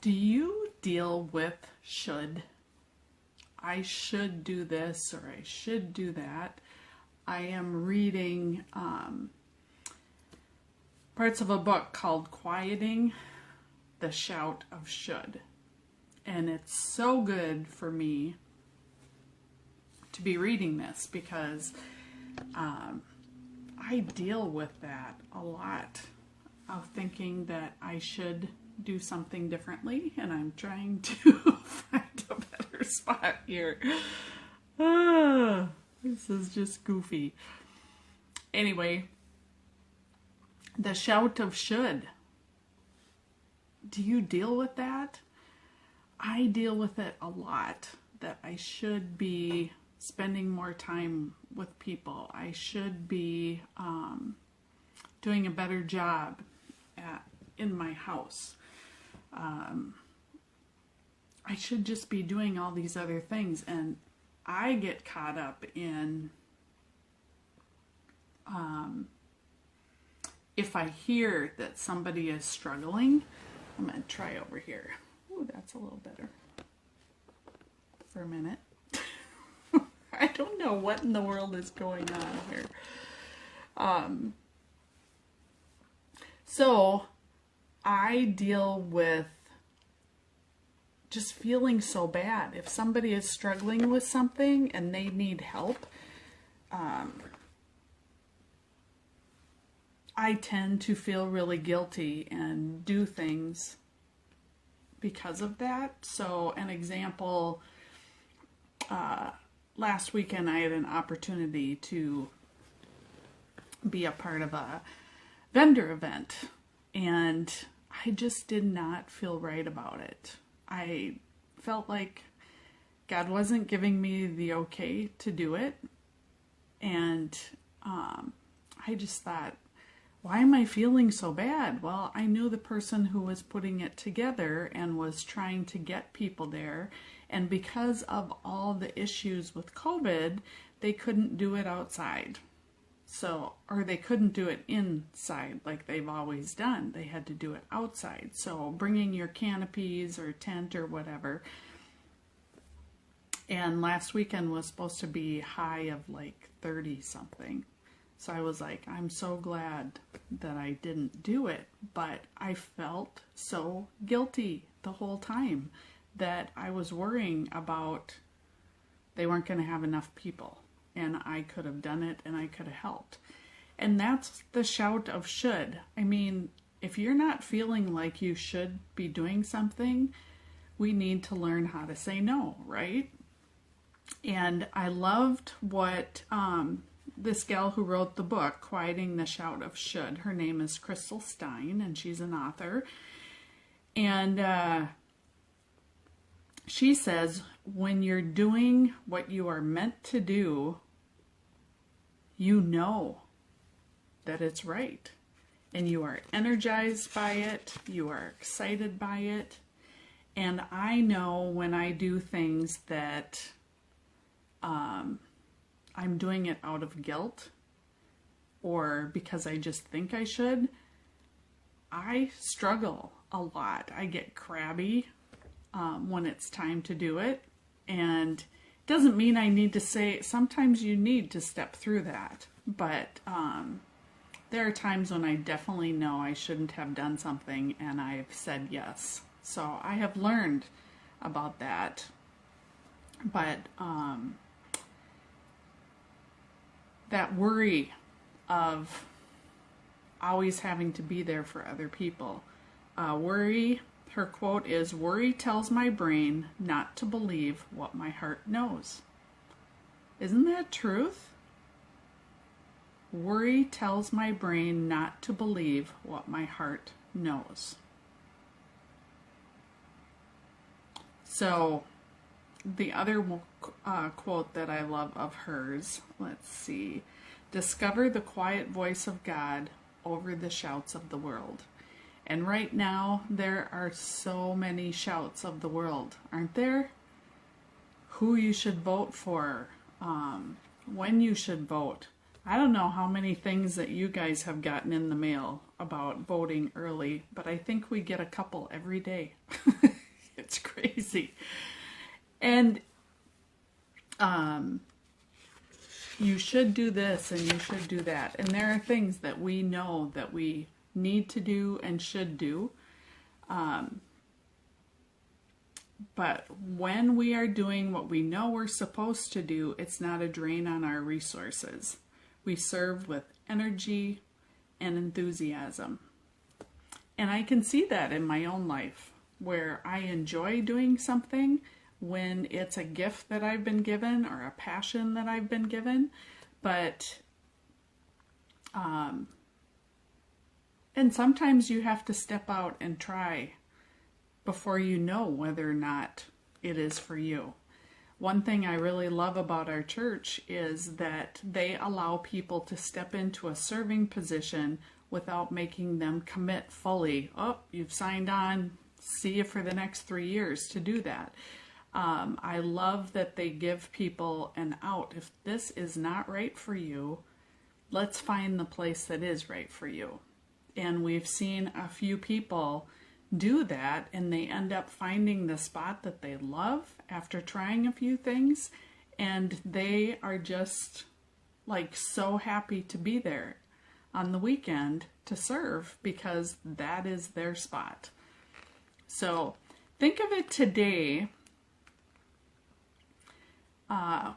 Do you deal with should? I should do this or I should do that. I am reading parts of a book called Quieting the Shout of Should. And it's so good for me to be reading this because I deal with that a lot of thinking that I should do something differently, and I'm trying to find a better spot here. This is just goofy. Anyway, the shout of should. Do you deal with that? I deal with it a lot, that I should be spending more time with people. I should be doing a better job in my house. I should just be doing all these other things, and I get caught up in if I hear that somebody is struggling. I'm going to try over here. Ooh, that's a little better for a minute. I don't know what in the world is going on here. So I deal with just feeling so bad. If somebody is struggling with something and they need help, I tend to feel really guilty and do things because of that. So an example, last weekend I had an opportunity to be a part of a vendor event, and I just did not feel right about it. I felt like God wasn't giving me the okay to do it, and I just thought, why am I feeling so bad? Well, I knew the person who was putting it together and was trying to get people there, and because of all the issues with COVID, they couldn't do it outside. So, or they couldn't do it inside like they've always done. They had to do it outside. So bringing your canopies or tent or whatever. And last weekend was supposed to be high of like 30 something. So I was like, I'm so glad that I didn't do it. But I felt so guilty the whole time that I was worrying about they weren't going to have enough people. And I could have done it and I could have helped. And that's the shout of should. I mean, if you're not feeling like you should be doing something, we need to learn how to say no, right? And I loved what this gal who wrote the book, Quieting the Shout of Should, her name is Crystal Stein, and she's an author. And she says, when you're doing what you are meant to do, you know that it's right. And you are energized by it. You are excited by it. And I know when I do things that I'm doing it out of guilt or because I just think I should, I struggle a lot. I get crabby when it's time to do it. And it doesn't mean I need to say, sometimes you need to step through that. But there are times when I definitely know I shouldn't have done something and I've said yes. So I have learned about that. But that worry of always having to be there for other people. Worry, her quote is, "Worry tells my brain not to believe what my heart knows." Isn't that truth? Worry tells my brain not to believe what my heart knows. So the other quote that I love of hers, let's see. Discover the quiet voice of God over the shouts of the world. And right now, there are so many shouts of the world, aren't there? Who you should vote for, when you should vote. I don't know how many things that you guys have gotten in the mail about voting early, but I think we get a couple every day. It's crazy. And you should do this and you should do that. And there are things that we know that we need to do and should do. But when we are doing what we know we're supposed to do, it's not a drain on our resources. We serve with energy and enthusiasm. And I can see that in my own life, where I enjoy doing something when it's a gift that I've been given or a passion that I've been given. But, and sometimes you have to step out and try before you know whether or not it is for you. One thing I really love about our church is that they allow people to step into a serving position without making them commit fully. Oh, you've signed on, see you for the next 3 years to do that. I love that they give people an out. If this is not right for you, let's find the place that is right for you. And we've seen a few people do that, and they end up finding the spot that they love after trying a few things, and they are just like so happy to be there on the weekend to serve because that is their spot. So think of it today.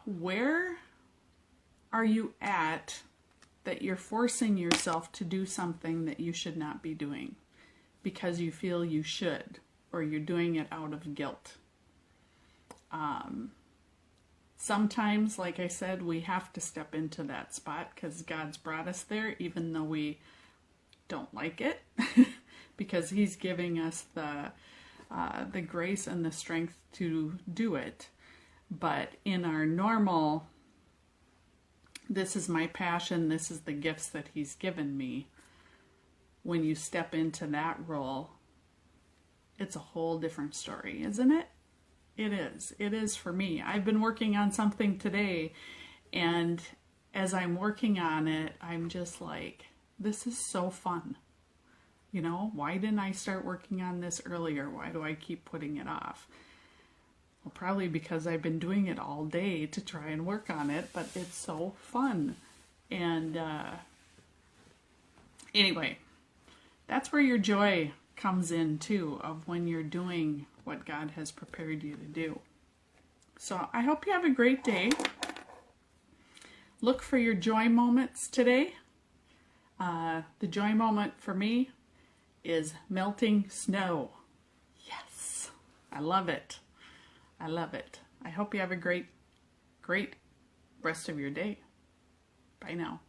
Where are you at that you're forcing yourself to do something that you should not be doing because you feel you should, or you're doing it out of guilt? Sometimes, like I said, we have to step into that spot because God's brought us there, even though we don't like it, because He's giving us the grace and the strength to do it. But in our normal, this is my passion, this is the gifts that He's given me, when you step into that role, it's a whole different story, isn't it? It is. It is for me. I've been working on something today, and as I'm working on it, I'm just like, this is so fun. You know, why didn't I start working on this earlier? Why do I keep putting it off? Well, probably because I've been doing it all day to try and work on it, but it's so fun. And anyway, that's where your joy comes in too, of when you're doing what God has prepared you to do. So I hope you have a great day. Look for your joy moments today. The joy moment for me is melting snow. Yes, I love it. I love it. I hope you have a great rest of your day. Bye now.